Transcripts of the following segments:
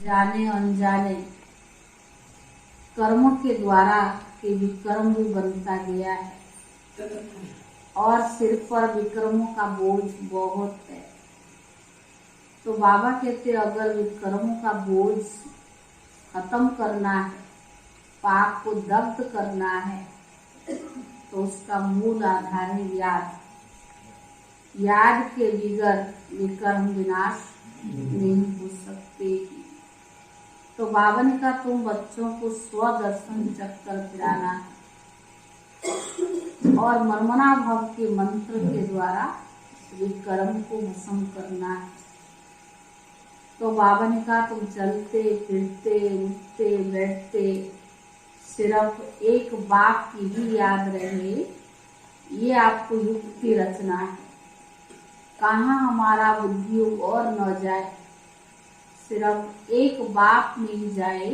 जाने अनजाने कर्म के द्वारा के विक्रम भी बनता गया है और सिर पर विक्रमों का बोझ बहुत है। तो बाबा कहते अगर विक्रमों का बोझ खत्म करना है, पाप को दग्ध करना है, तो उसका मूल आधार है याद। याद के बगैर विक्रम विनाश नहीं हो सकते। तो बाबा ने कहा तुम बच्चों को स्वदर्शन चक्कर फिराना है और मनमना भाव के मंत्र के द्वारा विक्रम को भस्म करना है। तो बाबा ने कहा तुम चलते फिरते उठते बैठते सिर्फ एक बात की ही याद रहे, ये आपको युक्ति रचना है। कहाँ हमारा बुद्धि और न जाए, सिर्फ एक बात मिल जाए,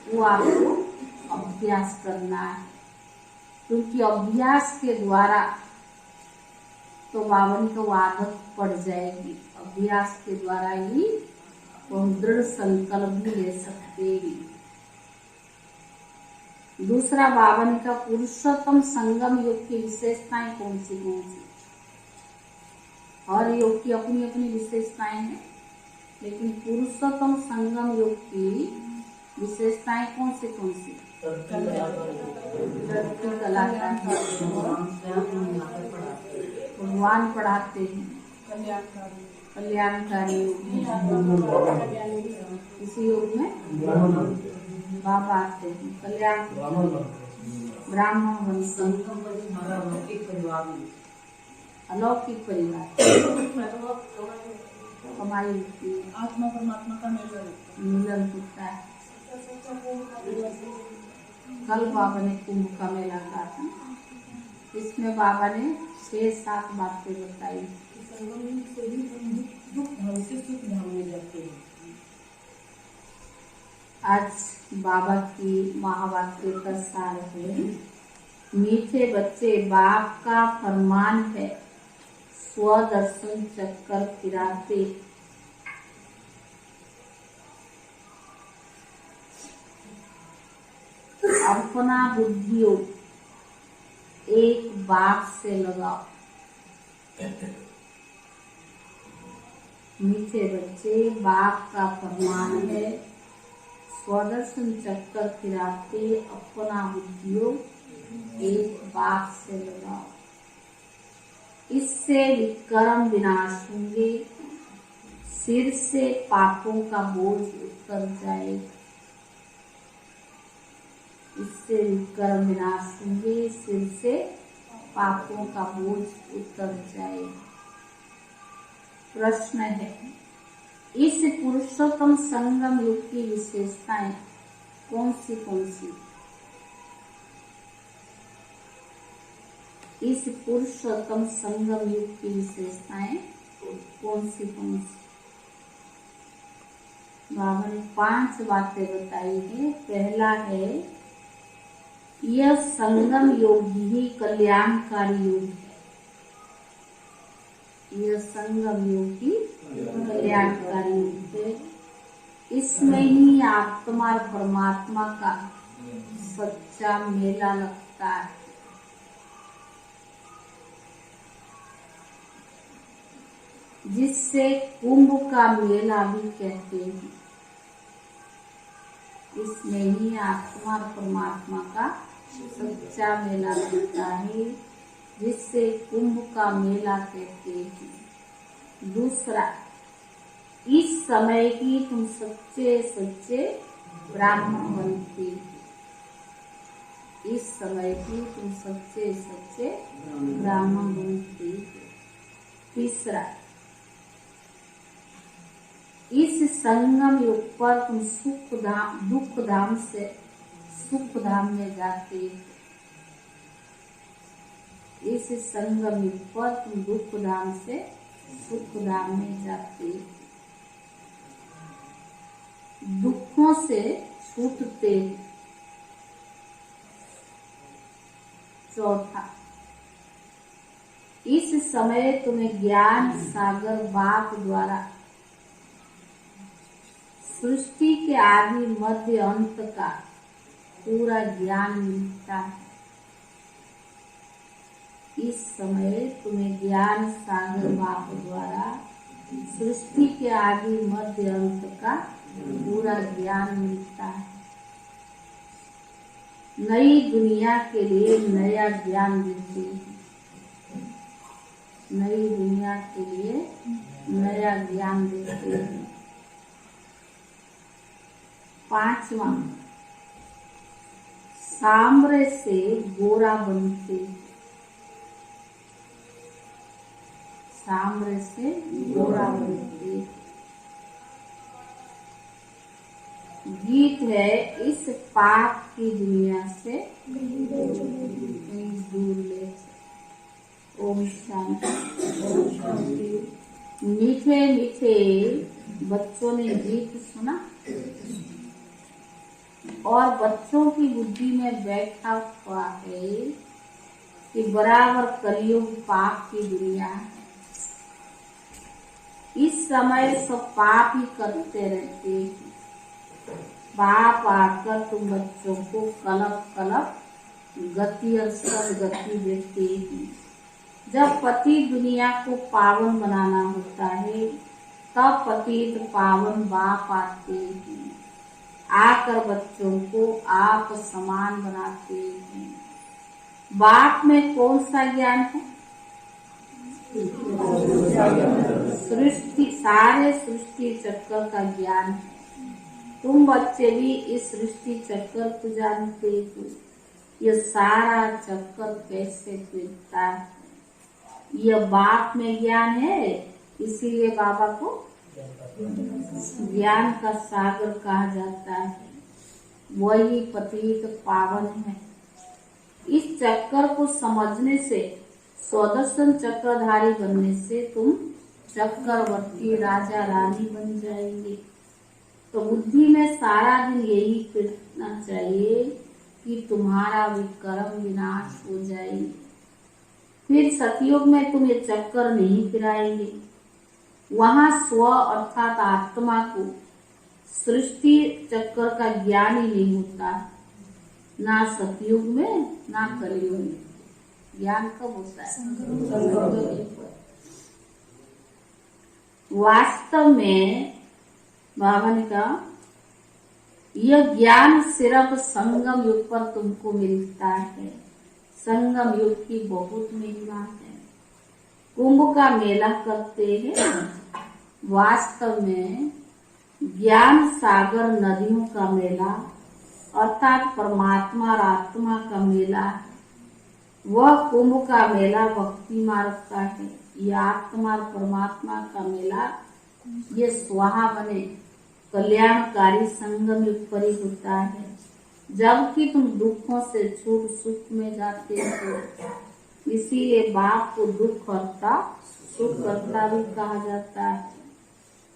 वो आपको अभ्यास करना है। क्योंकि अभ्यास के द्वारा तो बावन को आदत पड़ जाएगी। अभ्यास के द्वारा ही हम दृढ़ संकल्प भी ले सकते हैं। दूसरा बावन का पुरुषोत्तम संगम योग की विशेषताएं कौन सी? हर योग की अपनी अपनी विशेषताएं हैं, लेकिन पुरुषोत्तम संगम योग की विशेषताएं कौन सी? भगवान पढ़ाते हैं, कल्याणकारी योग। इसी योग में बाबा आते हैं, कल्याण ब्राह्मण वंश अलौकिक परिवार कमाई होती है, आत्मा परमात्मा का मिलन होता है। कल बाबा ने कुंभ का मेला कहा था, इसमें बाबा ने 6-7 बातें बताई। आज बाबा की महावाक्य का सार है, मीठे बच्चे बाप का फरमान है, स्वदर्शन चक्कर फिराते। अपना बुद्धियों एक बात से लगाओ। मीठे बच्चे बाप का फरमान है, स्वदर्शन चक्कर फिराते, अपना बुद्धियों एक बात से लगाओ। इससे विक्रम विनाश होंगे, सिर से पापों का बोझ उतर जाएगा। इससे विक्रम विनाश होंगे, सिर से पापों का बोझ उतर जाएगा। प्रश्न है, इस पुरुषोत्तम संगम युग की विशेषताएं कौन सी? इस पुरुषोत्तम संगम युग की विशेषताएं कौन सी? बाबा ने 5 बातें बताई है। पहला है, यह संगम योग ही कल्याणकारी योग है। यह संगम योग ही कल्याणकारी योग है। इसमें ही आत्मा और परमात्मा का सच्चा मेला लगता है। जिससे कुंभ का मेला भी कहते हैं। इसमें ही आत्मा और परमात्मा का सच्चा मेला लगता है, जिससे कुंभ का मेला कहते हैं। दूसरा, इस समय ही तुम सच्चे ब्राह्मण बनते। इस समय ही तुम सच्चे ब्राह्मण बनते। तीसरा, इस संगम युग पर तुम दुख धाम से सुख धाम में जाते। इस संगम युग पर तुम दुख धाम से सुख धाम में जाते, दुखों से छूटते। चौथा, इस समय तुम्हें ज्ञान सागर बाप द्वारा सृष्टि के आदि मध्य अंत का पूरा ज्ञान मिलता है। इस समय तुम्हें ज्ञान सागर बाप द्वारा सृष्टि के आदि मध्य अंत का पूरा ज्ञान मिलता है। नई दुनिया के लिए नया ज्ञान देते हैं। नई दुनिया के लिए नया ज्ञान देते हैं। 5वां, सांभरे से गोरा बनते। सांभरे से गोरा बनते। गीत है, इस पाप की दुनिया से कहीं दूर ले। ओम शांति। मीठे मीठे बच्चों ने गीत सुना और बच्चों की बुद्धि में बैठा हुआ है कि बराबर कलयुग पाप की दुनिया है। इस समय सब पाप ही करते रहते हैं। बाप आकर तुम बच्चों को कलप कलप गति और सदगति देते हैं। जब पति दुनिया को पावन बनाना होता है तब पतित पावन बाप आते हैं, आकर बच्चों को आप समान बनाते हैं। बाप में कौन सा ज्ञान है? सृष्टि, सारे सृष्टि चक्र का ज्ञान है। तुम बच्चे भी इस सृष्टि चक्र को जानते हो। यह सारा चक्र कैसे फिरता है, यह बाप में ज्ञान है। इसीलिए बाबा को ज्ञान का सागर कहा जाता है। वही पतित पावन है। इस चक्कर को समझने से, स्वदर्शन चक्रधारी बनने से तुम चक्रवर्ती राजा रानी बन जाएंगे। तो बुद्धि में सारा दिन यही फिरना चाहिए कि तुम्हारा विक्रम विनाश हो जाए। फिर सतयुग में तुम ये चक्कर नहीं फिराएंगे। वहां स्व अर्थात आत्मा को सृष्टि चक्र का ज्ञान ही नहीं होता, ना सतयुग में ना कलयुग में। ज्ञान कब होता है? वास्तव में बाबा ने कहा यह ज्ञान सिर्फ संगम युग पर तुमको मिलता है। संगम युग की बहुत महिमा है। कुंभ का मेला करते हैं। वास्तव में ज्ञान सागर नदियों का मेला अर्थात परमात्मा और आत्मा का मेला है। वह कुंभ का मेला भक्ति मार्ग का है। यह आत्मा और परमात्मा का मेला ये स्वाहा बने कल्याणकारी संगम युग पर ही होता है। जबकि तुम दुखों से छूट सुख में जाते हो। इसीलिए बाप को दुख करता सुख करता भी कहा जाता है।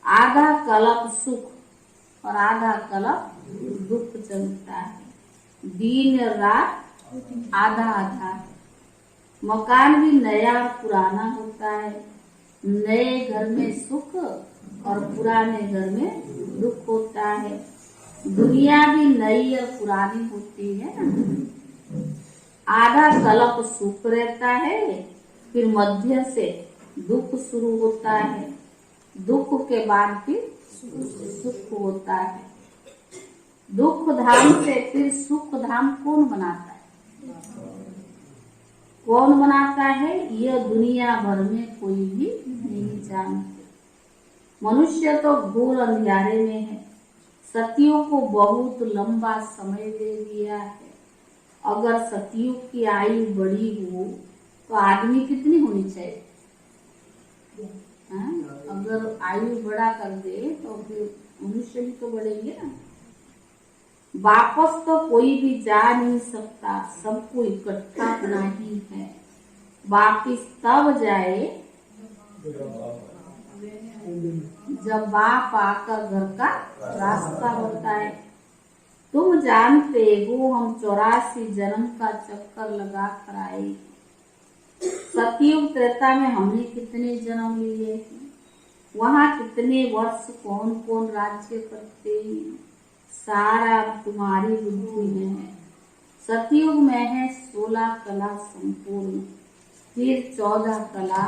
आधा कल्प सुख और आधा कल्प दुख चलता है। दिन रात आधा आधा है। मकान भी नया और पुराना होता है। नए घर में सुख और पुराने घर में दुख होता है। दुनिया भी नई और पुरानी होती है ना। आधा कल्प सुख रहता है, फिर मध्य से दुख शुरू होता है। दुख के बाद फिर सुख होता है। दुख धाम से फिर सुख धाम कौन बनाता है? कौन बनाता है? यह दुनिया भर में कोई भी नहीं जानते। मनुष्य तो घोर अंधियारे में है। सतियों को बहुत लंबा समय दे दिया है। अगर सतियुग की आयु बड़ी हो तो आदमी कितनी होनी चाहिए? अगर आयु बड़ा कर दे तो फिर मनुष्य भी तो बढ़ेंगे ना। वापस तो कोई भी जा नहीं सकता, सबको इकट्ठा होना ही है। वापिस तब जाए जब बाप आकर घर का रास्ता होता है। तुम जानते हो हम 84 जन्म का चक्कर लगा कर आए। सतयुग त्रेता में हमने कितने जन्म लिए? वहाँ कितने वर्ष कौन कौन राज्य करते हैं, सारा तुम्हारी बुद्धि में है। सतयुग में है 16 कला संपूर्ण, फिर 14 कला,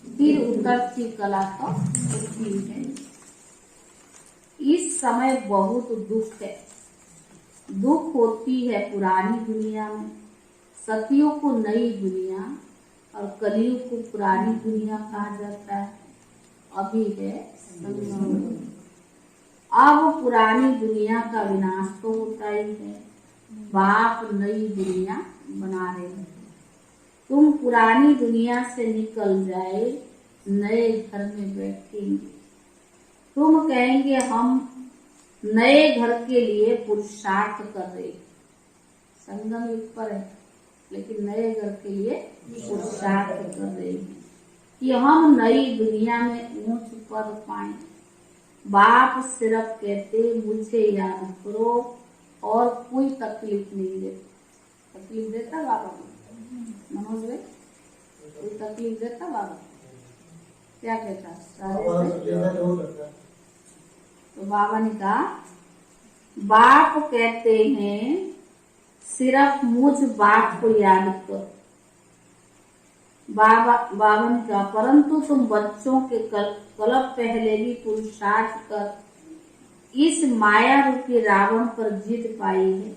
फिर उतरती कला तो होती है। इस समय बहुत दुख है, दुख होती है पुरानी दुनिया में। सतयुग को नई दुनिया और कलयुग को पुरानी दुनिया कहा जाता है। अभी है संगम। अब पुरानी दुनिया का विनाश तो होता ही है, बाप नई दुनिया बना रहे हैं। तुम पुरानी दुनिया से निकल जाए, नए घर में बैठेंगे। तुम कहेंगे हम नए घर के लिए पुरुषार्थ कर रहे। संगम युग पर है, लेकिन नए घर के लिए पुरुषार्थ कर रहे हैं कि हम नई दुनिया में ऊंच पद पाएं। बाप सिर्फ कहते मुझे याद करो और कोई तकलीफ नहीं देता। तकलीफ देता बाबा मनोज भाई? कोई तकलीफ देता बाबा? क्या कहता? तो बाबा ने कहा, बाप कहते हैं सिर्फ मुझ बाप को याद करो। बाबा ने कहा, परंतु तुम बच्चों के कल्प पहले भी पुरुषार्थ कर इस माया रूपी रावण पर जीत पाई है,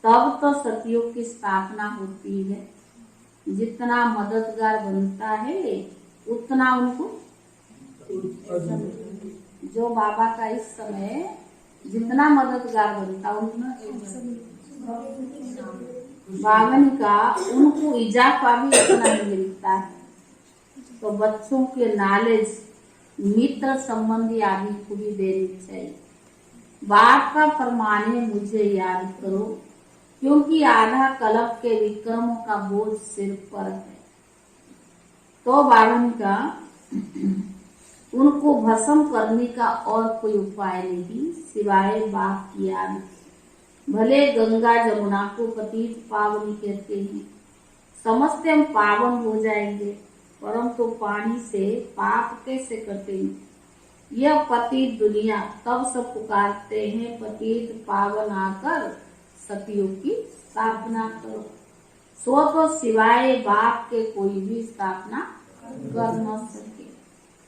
तब तो सतयुग की स्थापना होती है। जितना मददगार बनता है उतना उनको, जो बाबा का इस समय जितना मददगार बनता उतना बावन का उनको इजाफा भी इतना ही मिलता है। तो बच्चों के नॉलेज, मित्र संबंधी आदि को भी देनी चाहिए। बाप का फरमान है मुझे याद करो, क्योंकि आधा कल्प के विक्रमों का बोझ सिर पर है। तो बावन का उनको भस्म करने का और कोई उपाय नहीं सिवाय बाप की याद। भले गंगा जमुना को पतित पावनी कहते हैं, समझते हम पावन हो जाएंगे, परंतु पानी से पाप कैसे कटेंगे? यह पतित दुनिया तब सब पुकारते हैं पतित पावन आकर सतयुग की स्थापना करो। सो तो सिवाय बाप के कोई भी स्थापना कर न सके।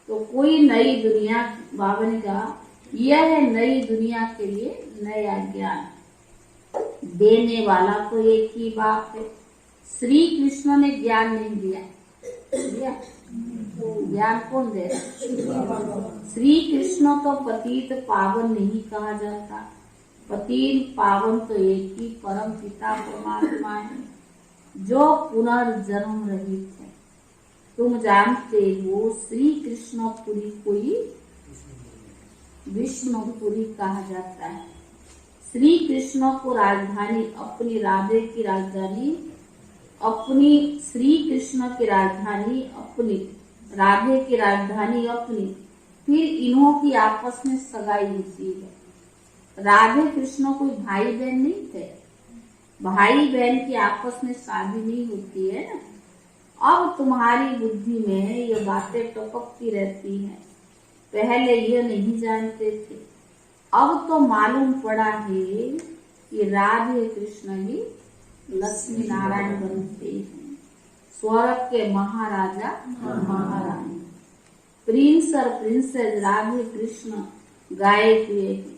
तो कोई नई दुनिया, बाबा ने कहा यह है नई दुनिया के लिए नया ज्ञान देने वाला तो एक ही बाप है। श्री कृष्ण ने ज्ञान नहीं दिया, ज्ञान कौन दे रहा? श्री कृष्ण तो पतित पावन नहीं कहा जाता। पतित पावन तो एक ही परम पिता परमात्मा है, जो पुनर्जन्म रहित है। तुम जानते हो श्री कृष्णपुरी कोई विष्णुपुरी कहा जाता है। श्री कृष्ण को राजधानी अपनी, राधे की राजधानी अपनी, श्री कृष्ण की राजधानी अपनी, राधे की राजधानी अपनी, फिर इन्हों की आपस में सगाई होती है। राधे कृष्ण कोई भाई बहन नहीं थे, भाई बहन की आपस में शादी नहीं होती है ना। अब तुम्हारी बुद्धि में ये बातें टपकती रहती हैं, पहले ये नहीं जानते थे, अब तो मालूम पड़ा है कि राधे कृष्ण ही लक्ष्मी नारायण बनते हैं, स्वर्ग के महाराजा महारानी, प्रिंस और प्रिंसेस राधे कृष्ण गाए हुए हैं।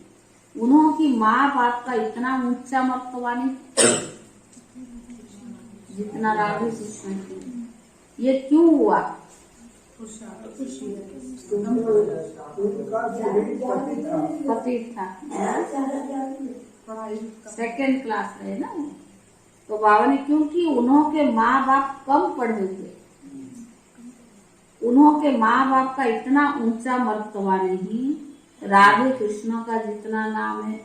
उन्हों की माँ बाप का इतना ऊंचा मर्तबा नहीं जितना राधे कृष्ण की। ये क्यों हुआ? पतित था, सेकेंड क्लास है ना। तो बाबा ने, क्योंकि उन्हों के माँ बाप कम पढ़े हुए, उन्हों के माँ बाप का इतना ऊंचा मर्तबा नहीं राधे कृष्ण का जितना नाम है।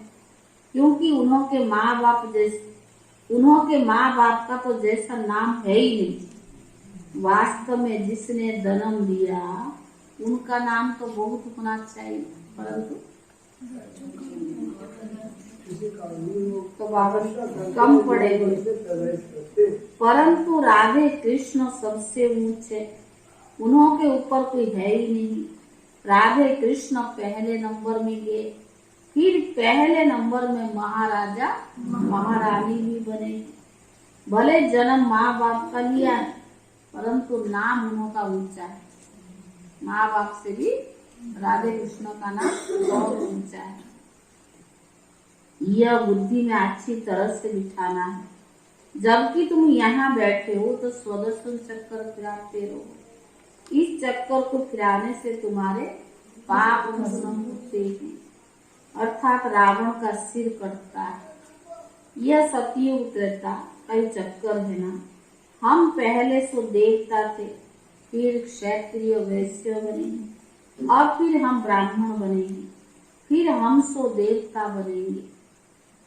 क्योंकि उन्हों के माँ बाप का तो जैसा नाम है ही नहीं। वास्तव में जिसने जन्म दिया उनका नाम तो बहुत होना चाहिए, परंतु तो बाबा कम पड़े हुए। परंतु राधे कृष्ण सबसे ऊंचे, उन्हों के ऊपर कोई है ही नहीं। राधे कृष्ण पहले नंबर में गए, फिर पहले नंबर में महाराजा महारानी भी बने। भले जन्म माँ बाप का लिया है, परंतु नाम उनका ऊंचा है। माँ बाप से भी राधे कृष्ण का नाम बहुत ऊंचा है। यह बुद्धि में अच्छी तरह से बिठाना है। जबकि तुम यहाँ बैठे हो तो स्वदर्शन चक्कर फिराते रहो। इस चक्कर को फिराने से तुम्हारे पाप भस्म होते हैं, अर्थात रावण का सिर कटता है। यह सतयुग त्रेता का ही चक्कर है ना। हम पहले सो देवता थे, फिर क्षत्रिय वैश्य बनेंगे, और फिर हम ब्राह्मण बनेंगे, फिर हम सो देवता बनेंगे।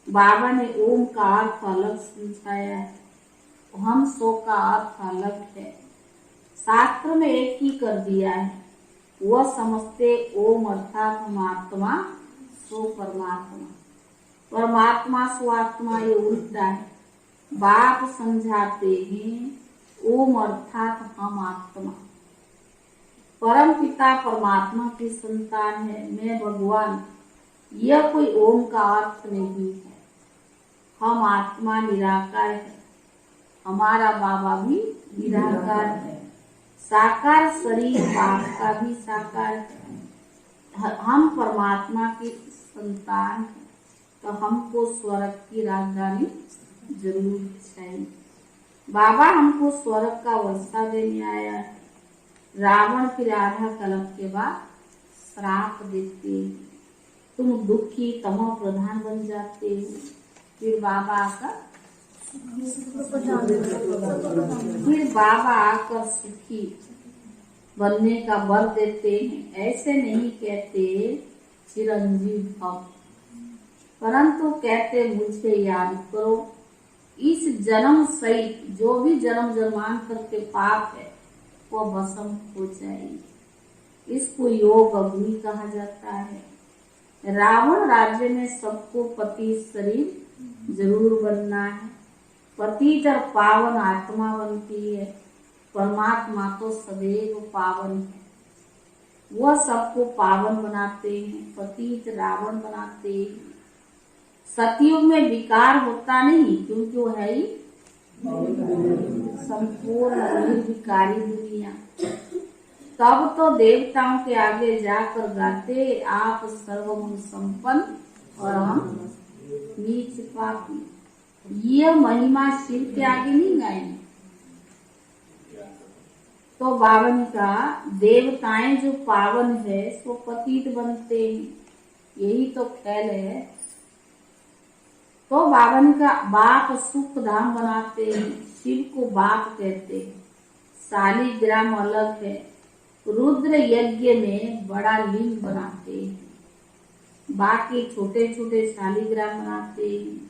बाबा ने ओम का अर्थ अलग समझाया है, हम सो का अर्थ अलग है। शास्त्र में एक ही कर दिया है। वह समझते ओम अर्थात हम आत्मा सो परमात्मा, परमात्मा सो आत्मा, ये उल्टा है। बाप समझाते हैं ओम अर्थात हम आत्मा। परम पिता परमात्मा की संतान है, मैं भगवान, यह कोई ओम का अर्थ नहीं है। हम आत्मा निराकार है, हमारा बाबा भी निराकार है। साकार शरीर बाप का भी साकार है। हम परमात्मा की संतान है, तो हमको स्वर्ग की राजधानी जरूर चाहिए। बाबा हमको स्वर्ग का वर्षा देने आया है। रावण फिर आधा कलम के बाद श्राप देते हैं, तुम दुखी तमो प्रधान बन जाते हो। फिर बाबा आकर सुखी बनने का वर देते हैं। ऐसे नहीं कहते चिरंजीव भव, परंतु कहते मुझे याद करो। इस जन्म सहित जो भी जन्म जन्मांतर के पाप है वो भस्म हो जाएगी। इसको योग अग्नि कहा जाता है। रावण राज्य में सबको पति शरीर जरूर बनना है। पतित और पावन आत्मा बनती है, परमात्मा तो सदैव पावन है। वह सबको पावन बनाते हैं, पतित रावण बनाते हैं। सतयुग में विकार होता नहीं, क्योंकि वो है ही संपूर्ण निर्विकारी दुनिया। तब तो देवताओं के आगे जाकर गाते, आप सर्वगुण संपन्न और हम नीच पापी। यह महिमा शिव के आगे नहीं गाएंगे। तो बाबा ने कहा देवताएं जो पावन है सो पतित बनते हैं, यही तो खेल है। तो बाबा ने कहा बाप सुख धाम बनाते हैं, शिव को बाप कहते हैं। शालिग्राम अलग है, रुद्र यज्ञ में बड़ा लिंग बनाते हैं, बाकी छोटे छोटे शालिग्राम बनाते हैं।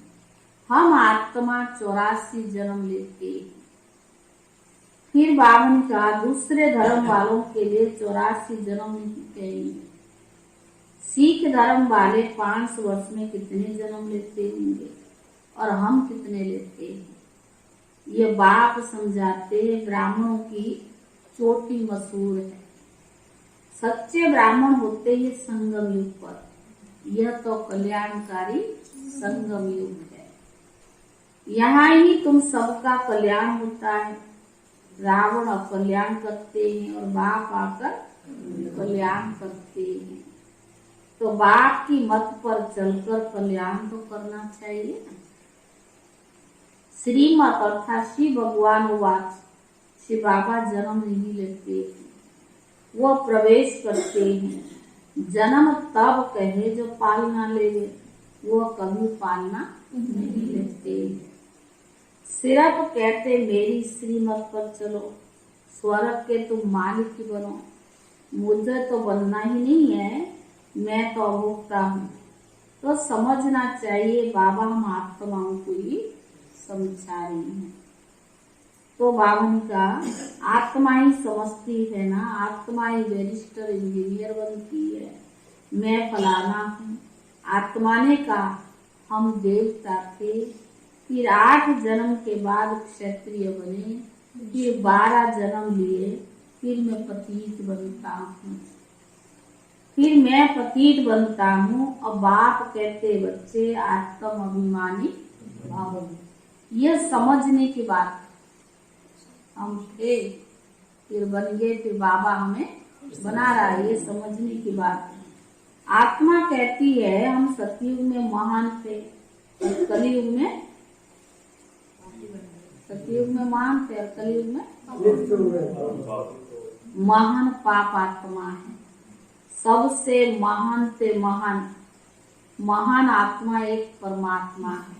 हम आत्मा 84 जन्म लेते हैं। फिर बाबा ने कहा दूसरे धर्म वालों के लिए 84 जन्म नहीं कहेंगे। सिख धर्म वाले 500 वर्ष में कितने जन्म लेते होंगे और हम कितने लेते हैं। ये बाप समझाते हैं ब्राह्मणों की चोटी मशहूर है। सच्चे ब्राह्मण होते हैं संगम युग पर। यह तो कल्याणकारी संगम युग है। यहाँ ही तुम सबका कल्याण होता है। रावण अकल्याण करते हैं और बाप आकर कल्याण करते हैं। तो बाप की मत पर चलकर कल्याण तो करना चाहिए। श्रीमत अर्थात श्री भगवान वाच, श्री बाबा जन्म नहीं लेते हैं, वो प्रवेश करते हैं। जन्म तब कहे जो पालना ले, वो कभी पालना नहीं लेते। सिर्फ कहते मेरी श्रीमत पर चलो, स्वर्ग के तुम मालिक ही बनो। मुझे तो बनना ही नहीं है, मैं तो अभोक्ता हूँ। तो समझना चाहिए बाबा हम आत्माओं को ही समझा रही हैं। तो बाबा ने कहा आत्मा ही समझती है ना, आत्मा ही बैरिस्टर इंजीनियर बनती है, मैं फलाना हूँ। आत्मा ने कहा हम देवता थे, फिर 8 जन्म के बाद क्षत्रिय बने, फिर 12 जन्म लिए, फिर मैं पतित बनता हूँ। फिर मैं पतित बनता हूँ। अब बाप कहते बच्चे आत्म अभिमानी भाव। यह समझने की बात, हम थे फिर बन गए, फिर बाबा हमें बना रहा है, ये समझने की बात है। आत्मा कहती है हम सतयुग में महान थे, कलयुग में, सतयुग में महान थे और कलयुग में महान पाप आत्मा है। सबसे महान से महान महान आत्मा एक परमात्मा है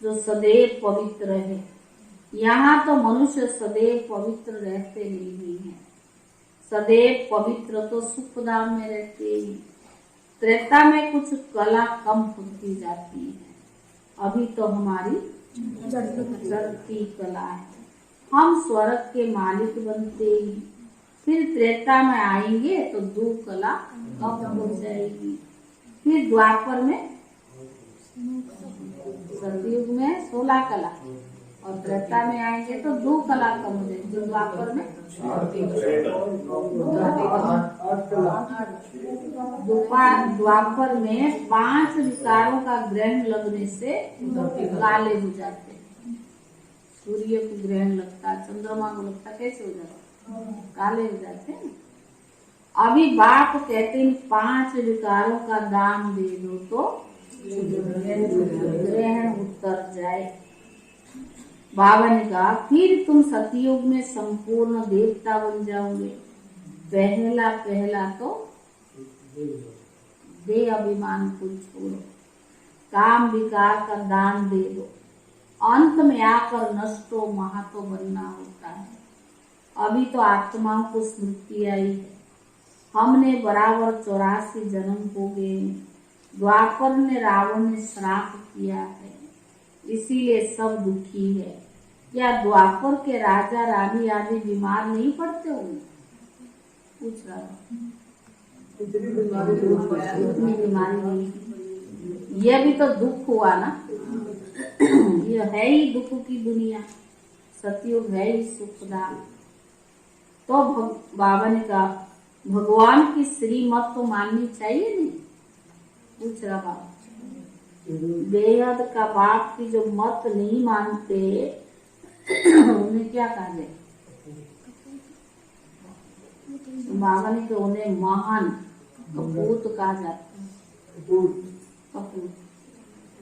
जो सदैव पवित्र है। यहाँ तो मनुष्य सदैव पवित्र रहते नहीं है। सदैव पवित्र तो सुखधाम में रहते ही। त्रेता में कुछ कला कम होती जाती है। अभी तो हमारी जड़ती कला है। हम स्वर्ग के मालिक बनते ही, फिर त्रेता में आएंगे तो 2 कला कम हो जाएगी। फिर द्वापर में, सतयुग में 16 कला और त्रेता में आएंगे तो 2 कला कम हो जाएगी। द्वापर में द्वापर में 5 विकारों का ग्रहण लगने से काले हो जाते हैं। सूर्य को ग्रहण लगता, चंद्रमा को लगता, कैसे हो जाता? काले हो जाते हैं। अभी बाप कहते हैं 5 विकारों का दान दे दो तो ग्रहण उतर जाए। बाबा ने कहा फिर तुम सतयुग में संपूर्ण देवता बन जाओगे। पहला पहला तो दे अभिमान को छोड़ो, काम विकार का दान दे दो। अंत में आकर नष्टो महातो बनना होता है। अभी तो आत्माओं को स्मृति आई है। हमने बराबर 84 जन्म हो गए। द्वापर ने रावण ने श्राप किया है, इसीलिए सब दुखी है। क्या द्वापर के राजा रानी आदि बीमार नहीं पड़ते होंगे? पूछ रहा था। इतनी बीमारी नहीं। यह भी तो दुख हुआ ना। यह है ही दुख की दुनिया। सतयुग है ही सुखदान। तो बाबा ने कहा भगवान की श्रीमत तो माननी चाहिए नहीं? पूछ रहा बाबा। बेहद का बाप की जो मत नहीं मानते उन्हें क्या कहा जाए? बाबा ने तो उन्हें महान कपूत कहा जाता है। कपूत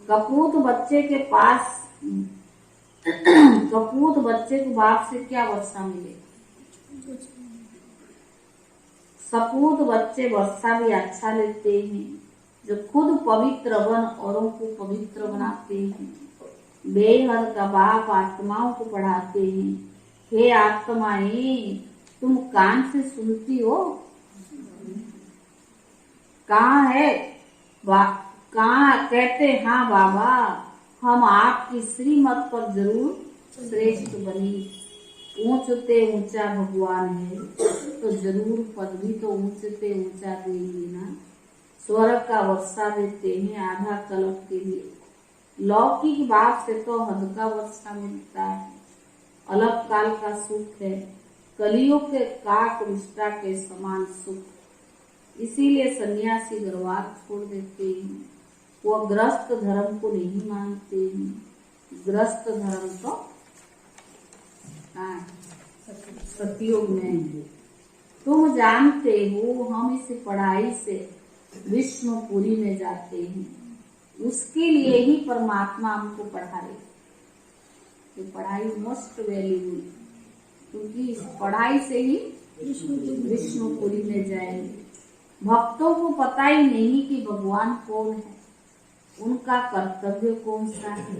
कपूत बच्चे के पास कपूत बच्चे को बाप से क्या वर्षा मिले? सपूत बच्चे वर्षा भी अच्छा लेते हैं, जो खुद पवित्र बन औरों को पवित्र बनाते हैं। बेहद का बाप आत्माओं को पढ़ाते हैं। हे आत्माएं, तुम कान से सुनती हो? कहाँ है? कहाँ? कहते हाँ बाबा, हम आपकी श्रीमत पर जरूर श्रेष्ठ बनी। ऊंचते ऊंचा भगवान है तो जरूर पद भी तो ऊंचते ऊंचा देंगे ना। स्वर्ग का वर्षा देते हैं आधा कल्प के लिए। लौकिक बाप से तो हद का वर्षा मिलता है। अलग काल का सुख है, कलियुग के काक विष्टा के समान सुख। इसीलिए सन्यासी दरबार छोड़ देते हैं। वो ग्रस्त धर्म को नहीं मानते हैं। ग्रस्त धर्म तो सतयुग में। तुम जानते हो हम इस पढ़ाई से विष्णुपुरी में जाते हैं। उसके लिए ही परमात्मा हमको पढ़ा रहे। ये पढ़ाई मोस्ट वैल्यूबल, क्योंकि इस पढ़ाई से ही विष्णुपुरी में जाएंगे। भक्तों को पता ही नहीं कि भगवान कौन है, उनका कर्तव्य कौन सा है,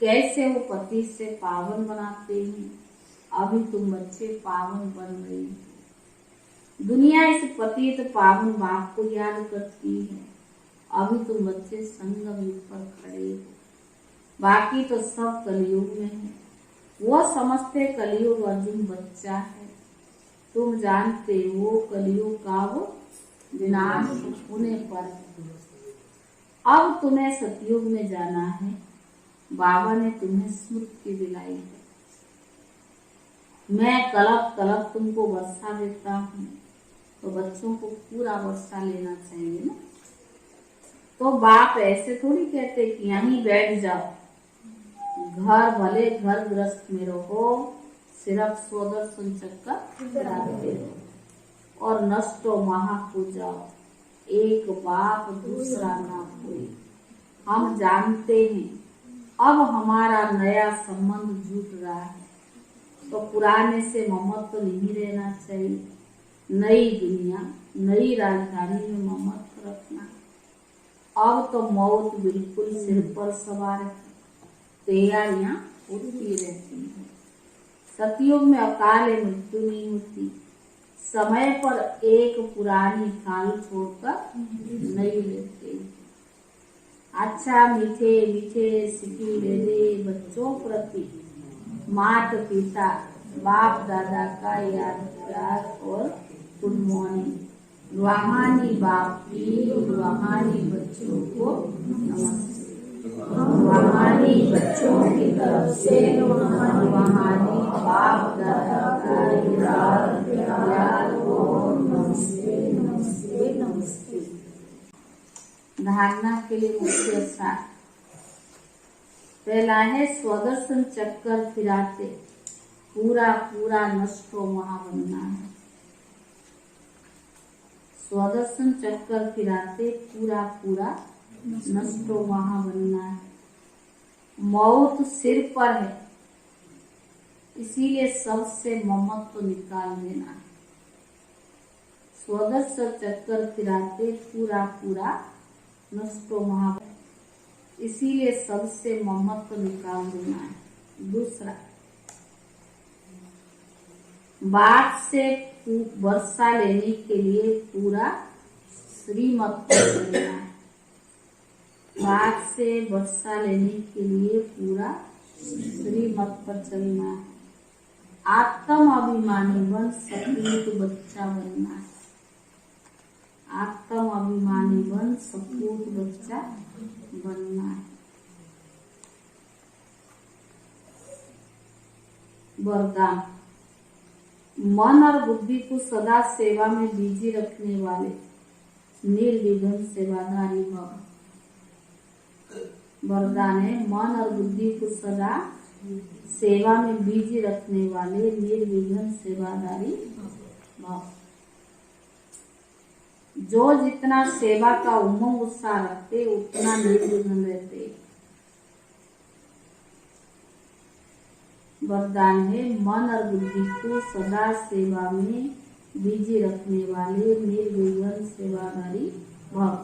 कैसे वो पति से पावन बनाते हैं। अभी तुम बच्चे पावन बन रहे हो। दुनिया इस पतित पावन बाप को याद करती है। अभी तुम बच्चे संगम युग पर खड़े हो। बाकी तो सब कलयुग में है। वो समझते कलयुग अर्जुन बच्चा है। तुम जानते हो कलयुग का वो विनाश होने पर अब तुम्हें सतयुग में जाना है। बाबा ने तुम्हें स्मृति दिलाई है। मैं कलप कलप तुमको वर्षा देता हूँ। तो बच्चों को पूरा वर्षा लेना चाहिए ना। तो बाप ऐसे थोड़ी कहते कि यहीं बैठ जाओ, घर भले घर ग्रस्त में रहो, सिर्फ स्वदर्शन चक्कर फिराते रहो और नष्टो महा को जाओ, एक बाप दूसरा ना कोई। हम जानते हैं अब हमारा नया संबंध जुट रहा है, तो पुराने से ममत्व नहीं रहना चाहिए। नई दुनिया नई राजधानी में ममत्व रखना। अब तो मौत बिल्कुल सिर पर सवार है, तैयारियां होती रहती हैं। सतयुग में अकाल मृत्यु नहीं होती, समय पर एक पुरानी खाल छोड़कर नई लेते। अच्छा मीठे मीठे सिटी ले दे बच्चों प्रति माता पिता बाप दादा का याद प्यार और गुड मॉर्निंग। रूहानी बाप की रूहानी बच्चों को नमस्ते। रूहानी बच्चों की तरफ से रूहानी बाप दादा का याद प्यार और नमस्ते नमस्ते नमस्ते। धारणा के लिए मुख्य सार। पहला है स्वदर्शन चक्कर फिराते पूरा पूरा नष्टो महा बनना है। स्वदर्शन चक्कर फिराते पूरा पूरा नष्टो महा बनना है। मौत सिर पर है, इसीलिए सबसे ममत्व निकाल देना है। स्वदर्शन चक्कर फिराते पूरा पूरा नष्टो महा, इसीलिए सबसे ममत्व निकाल देना है। दूसरा, बाप से वर्षा लेने के लिए पूरा श्रीमत पर चलना है। बाप से वर्षा लेने के लिए पूरा श्रीमत पर चलना है। आत्म अभिमानी बन सपूत बच्चा बनना है। आत्म अभिमानी बन सपूत बच्चा बनना है। वरदान। मन और बुद्धि को सदा सेवा में बिजी रखने वाले निर्विघ्न सेवाधारी भव। वरदान है मन और बुद्धि को सदा सेवा में बिजी रखने वाले निर्विघ्न सेवाधारी भव। जो जितना सेवा का उमंग उत्साह रखते उतना निर्विघ्न रहते। वरदान है मन और बुद्धि को सदा सेवा में बिजी रखने वाले निर्विघ्न सेवाधारी भव।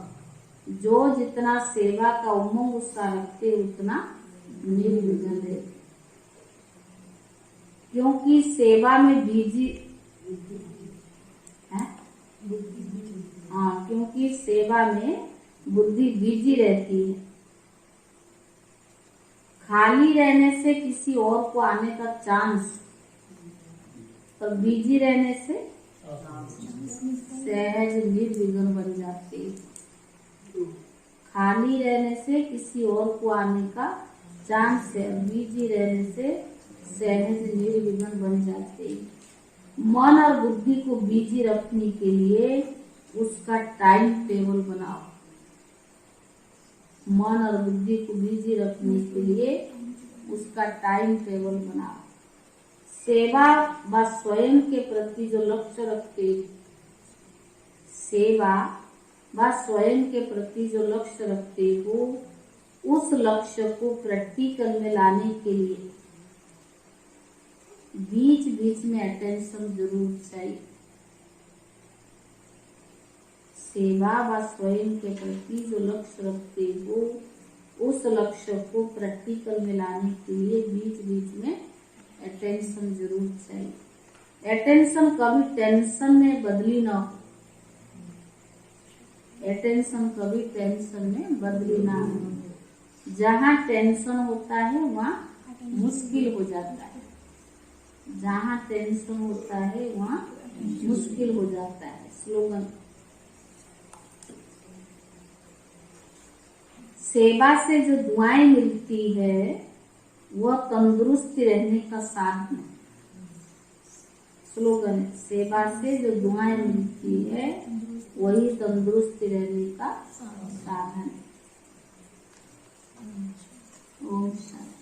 जो जितना सेवा का उमंग उत्साह रखते उतना निर्विघ्न रहते। क्योंकि सेवा में बिजी है, हाँ, क्योंकि सेवा में बुद्धि बिजी रहती है। खाली रहने से किसी और को आने का चांस, और बिजी रहने से सहज निर्विघ्न बन जाती है। खाली रहने से किसी और को आने का चांस है, बिजी रहने से सहज निर्विघ्न बन जाते हैं। मन और बुद्धि को बिजी रखने के लिए उसका टाइम टेबल बनाओ। मन और बुद्धि को बिजी रखने के लिए उसका टाइम टेबल बनाओ। सेवा व स्वयं के प्रति जो लक्ष्य रखते, सेवा व स्वयं के प्रति जो लक्ष्य रखते हो, उस लक्ष्य को प्रैक्टिकल में लाने के लिए बीच बीच में अटेंशन जरूर चाहिए। सेवा व स्वयं के प्रति जो लक्ष्य रखते हो, उस लक्ष्य को प्रैक्टिकल में लाने के लिए बीच बीच में अटेंशन जरूर चाहिए। अटेंशन कभी टेंशन में बदली ना हो। अटेंशन कभी टेंशन में बदली ना हो। जहाँ टेंशन होता है वहाँ मुश्किल हो जाता है। जहाँ टेंशन होता है वहाँ मुश्किल हो जाता है। स्लोगन। सेवा से जो दुआएं मिलती है वह तंदुरुस्ती रहने का साधन है। स्लोगन है, सेवा से जो दुआएं मिलती है वही तंदुरुस्त रहने का साधन है। ओम शांति।